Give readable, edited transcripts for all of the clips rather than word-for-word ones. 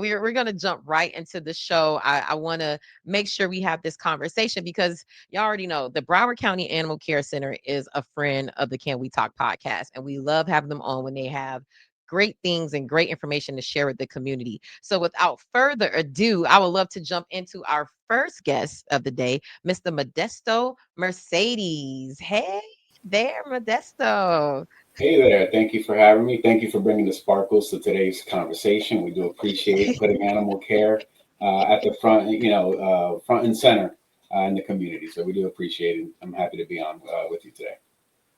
We're going to jump right into the show. I want to make sure we have this conversation because y'all already know the Broward County Animal Care Center is a friend of the Can We Talk podcast, and we love having them on when they have great things and great information to share with the community. So, without further ado, I would love to jump into our first guest of the day, Mr. Modesto Mercedes. Hey there, Modesto. Hey there. Thank you for having me. Thank you for bringing the sparkles to today's conversation. We do appreciate putting animal care at the front, front and center in the community. So we do appreciate it. I'm happy to be on with you today.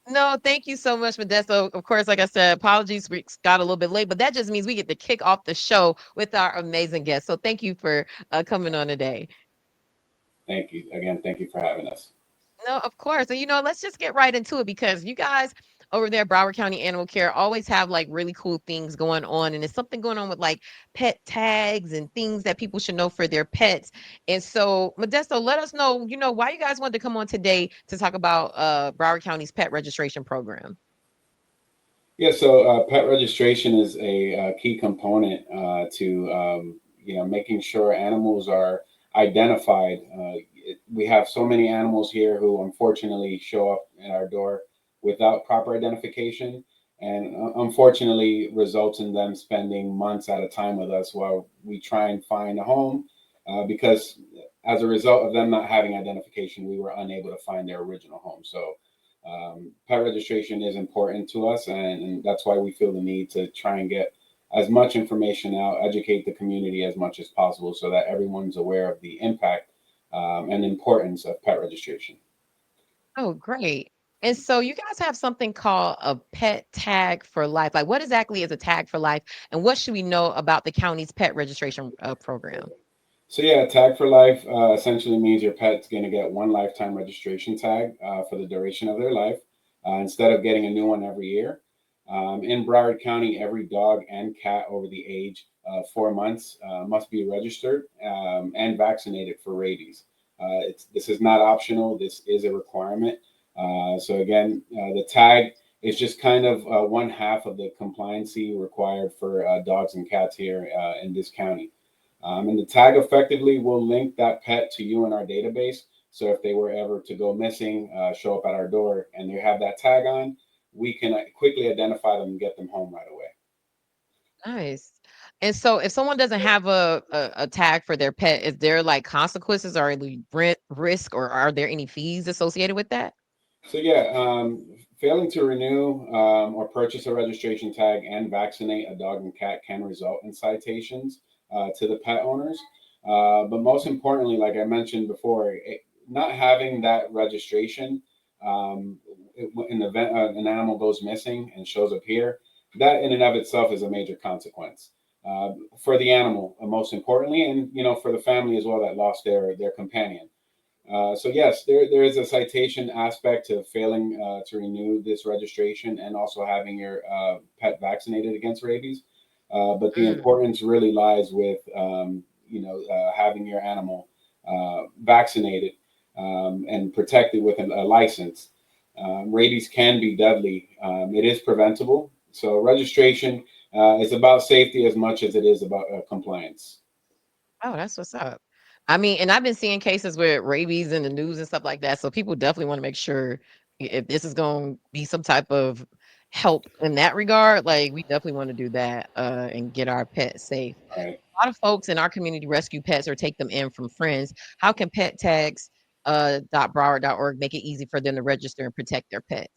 No, thank you so much, Modesto. Of course, like I said, apologies, we got a little bit late, but that just means we get to kick off the show with our amazing guest. So thank you for coming on today. Thank you again. Thank you for having us. No, of course. And let's just get right into it because you guys over there, Broward County Animal Care, always have like really cool things going on. And it's something going on with like pet tags and things that people should know for their pets. And so, Modesto, let us know, why you guys wanted to come on today to talk about Broward County's pet registration program. Yeah. So pet registration is a, key component to making sure animals are identified. We have so many animals here who unfortunately show up at our door without proper identification, and unfortunately results in them spending months at a time with us while we try and find a home, because as a result of them not having identification, we were unable to find their original home. So pet registration is important to us, and that's why we feel the need to try and get as much information out, educate the community as much as possible so that everyone's aware of the impact and importance of pet registration. Oh, great. And so you guys have something called a pet tag for life. Like, what exactly is a tag for life? And what should we know about the county's pet registration program? So yeah, tag for life essentially means your pet's going to get one lifetime registration tag for the duration of their life, instead of getting a new one every year. In Broward County, every dog and cat over the age of 4 months must be registered and vaccinated for rabies. This is not optional. This is a requirement. So again, the tag is just kind of one half of the compliancy required for dogs and cats here in this county. And the tag effectively will link that pet to you in our database. So if they were ever to go missing, show up at our door, and they have that tag on, we can quickly identify them and get them home right away. Nice. And so if someone doesn't have a tag for their pet, is there like consequences or any risk or are there any fees associated with that? So yeah, failing to renew or purchase a registration tag and vaccinate a dog and cat can result in citations to the pet owners. But most importantly, like I mentioned before, not having that registration, in the event an animal goes missing and shows up here, that in and of itself is a major consequence for the animal, most importantly, and for the family as well that lost their companion. So yes, there is a citation aspect to failing to renew this registration and also having your pet vaccinated against rabies. But the Mm. importance really lies with having your animal vaccinated and protected with a license. Rabies can be deadly. It is preventable. So registration is about safety as much as it is about compliance. Oh, that's what's up. I mean, and I've been seeing cases with rabies in the news and stuff like that. So people definitely want to make sure if this is going to be some type of help in that regard, like we definitely want to do that and get our pets safe. Right. A lot of folks in our community rescue pets or take them in from friends. How can pet tags .broward.org make it easy for them to register and protect their pets?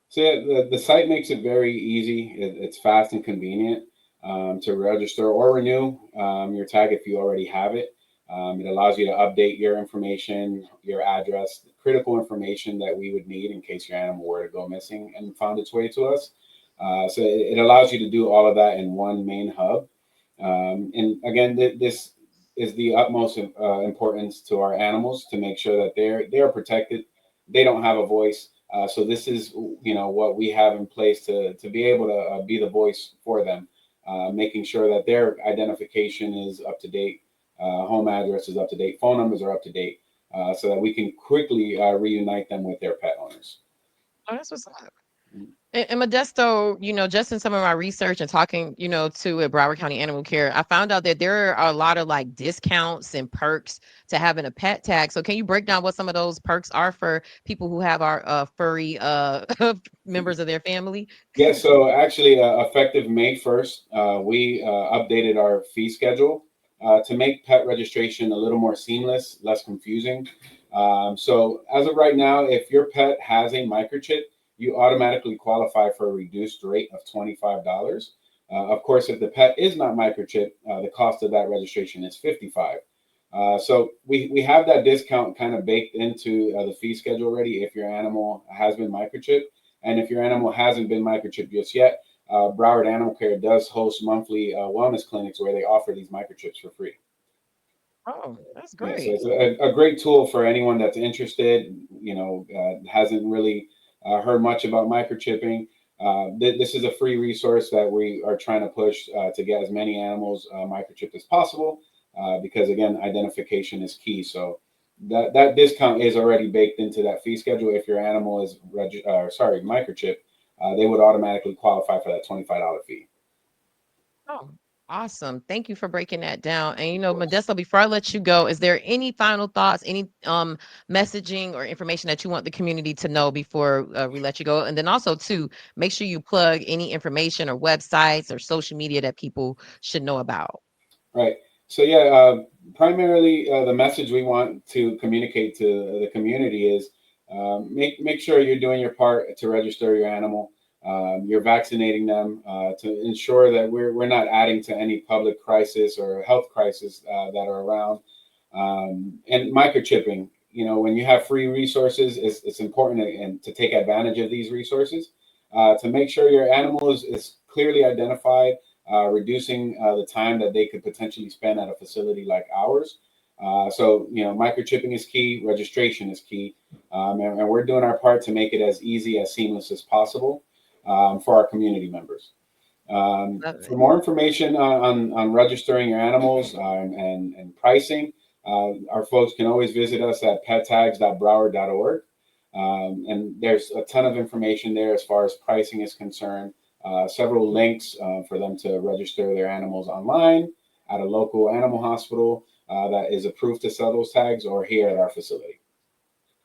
So yeah, the site makes it very easy. It's fast and convenient to register or renew your tag if you already have it. It allows you to update your information, your address, critical information that we would need in case your animal were to go missing and found its way to us. So it allows you to do all of that in one main hub. And again, this is the utmost importance to our animals to make sure that they are protected. They don't have a voice. So this is what we have in place to be able to be the voice for them, making sure that their identification is up to date, home address is up to date, phone numbers are up to date, so that we can quickly reunite them with their pet owners. Oh, that's what's up. And Modesto, just in some of my research and talking, to Broward County Animal Care, I found out that there are a lot of like discounts and perks to having a pet tag. So can you break down what some of those perks are for people who have our furry members of their family? Yeah, so actually, effective May 1st, we updated our fee schedule to make pet registration a little more seamless, less confusing. So, as of right now, if your pet has a microchip, you automatically qualify for a reduced rate of $25. Of course, if the pet is not microchip, the cost of that registration is $55. So we have that discount kind of baked into the fee schedule already if your animal has been microchipped. And if your animal hasn't been microchipped just yet, Broward Animal Care does host monthly wellness clinics where they offer these microchips for free. Oh, that's Yeah, so great. it's a great tool for anyone that's interested, hasn't really heard much about microchipping. This is a free resource that we are trying to push to get as many animals microchipped as possible because, again, identification is key. So that discount is already baked into that fee schedule. If your animal is, microchip, they would automatically qualify for that $25 fee. Oh, awesome. Thank you for breaking that down. And Of course. Modesto, before I let you go, is there any final thoughts, any messaging or information that you want the community to know before we let you go? And then also too, make sure you plug any information or websites or social media that people should know about. Right. So yeah, primarily the message we want to communicate to the community is make sure you're doing your part to register your animal. You're vaccinating them to ensure that we're not adding to any public crisis or health crisis that are around. And microchipping. When you have free resources, it's important and to take advantage of these resources to make sure your animal is clearly identified, reducing the time that they could potentially spend at a facility like ours. So, microchipping is key, registration is key, and we're doing our part to make it as easy, as seamless as possible for our community members. Love For it. more information on registering your animals and pricing, our folks can always visit us at pettags.broward.org. And there's a ton of information there as far as pricing is concerned, several links for them to register their animals online at a local animal hospital that is approved to sell those tags or here at our facility.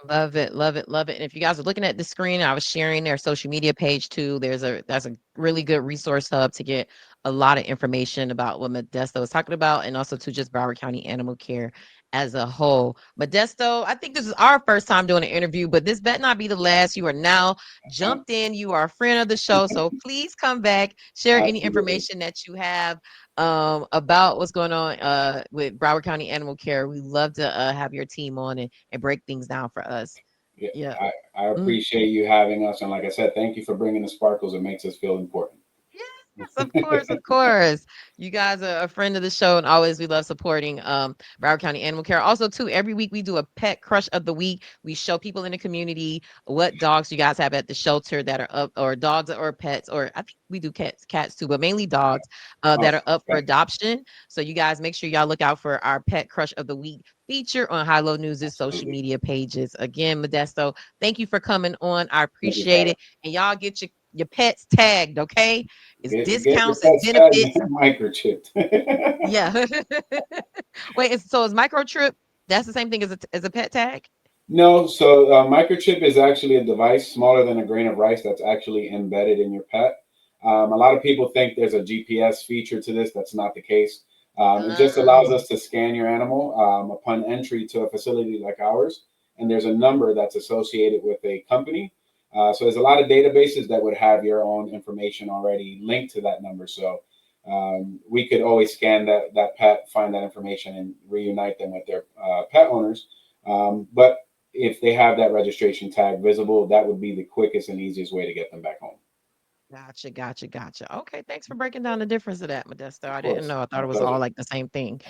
Love it, love it, love it. And if you guys are looking at the screen, I was sharing their social media page too. That's a really good resource hub to get a lot of information about what Modesto is talking about, and also to just Broward County Animal Care as a whole. Modesto, I think this is our first time doing an interview, but this better not be the last. You are now jumped in. You are a friend of the show, so please come back, share any Absolutely. information that you have about what's going on with Broward County Animal Care. We love to have your team on and break things down for us. Yeah, Yeah. I Mm. appreciate you having us. And like I said, thank you for bringing the sparkles. It makes us feel important. Yes, of course, of course. You guys are a friend of the show, and always we love supporting Broward County Animal Care. Also, too, every week we do a pet crush of the week. We show people in the community what dogs you guys have at the shelter that are up, or dogs or pets, or I think we do cats too, but mainly dogs that are Awesome. up for Okay. adoption. So you guys make sure y'all look out for our pet crush of the week feature on High Low News' social Absolutely. media pages. Again, Modesto, thank you for coming on. I Thank you for appreciate having it. And y'all get your pets tagged, okay? It's me. Get your discounts, it's pets tagged benefits. and microchipped. Yeah. Wait, is microchip, that's the same thing as a pet tag? No, so microchip is actually a device smaller than a grain of rice that's actually embedded in your pet. A lot of people think there's a GPS feature to this. That's not the case. It just allows Oh, us to scan your animal upon entry to a facility like ours, and there's a number that's associated with a company. So there's a lot of databases that would have your own information already linked to that number. So we could always scan that pet, find that information, and reunite them with their pet owners. But if they have that registration tag visible, that would be the quickest and easiest way to get them back home. gotcha, gotcha, gotcha. Okay, thanks for breaking down the difference of that, Modesto. Of I didn't course. know. I thought My it was all pleasure. like the same thing.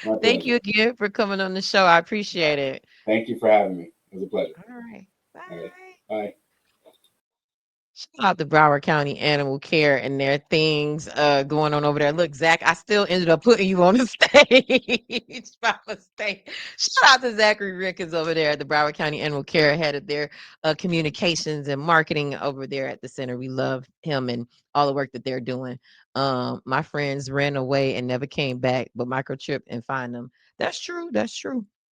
My Thank pleasure. you again for coming on the show. I appreciate it. Thank you for having me. It was a pleasure. All right. All right. Bye. Bye. Shout out to Broward County Animal Care and their things going on over there. Look, Zach, I still ended up putting you on the stage by mistake. Shout out to Zachary Rickards over there at the Broward County Animal Care, head of their communications and marketing over there at the center. We love him and all the work that they're doing. My friends ran away and never came back, but microchip and find them. That's true. That's true.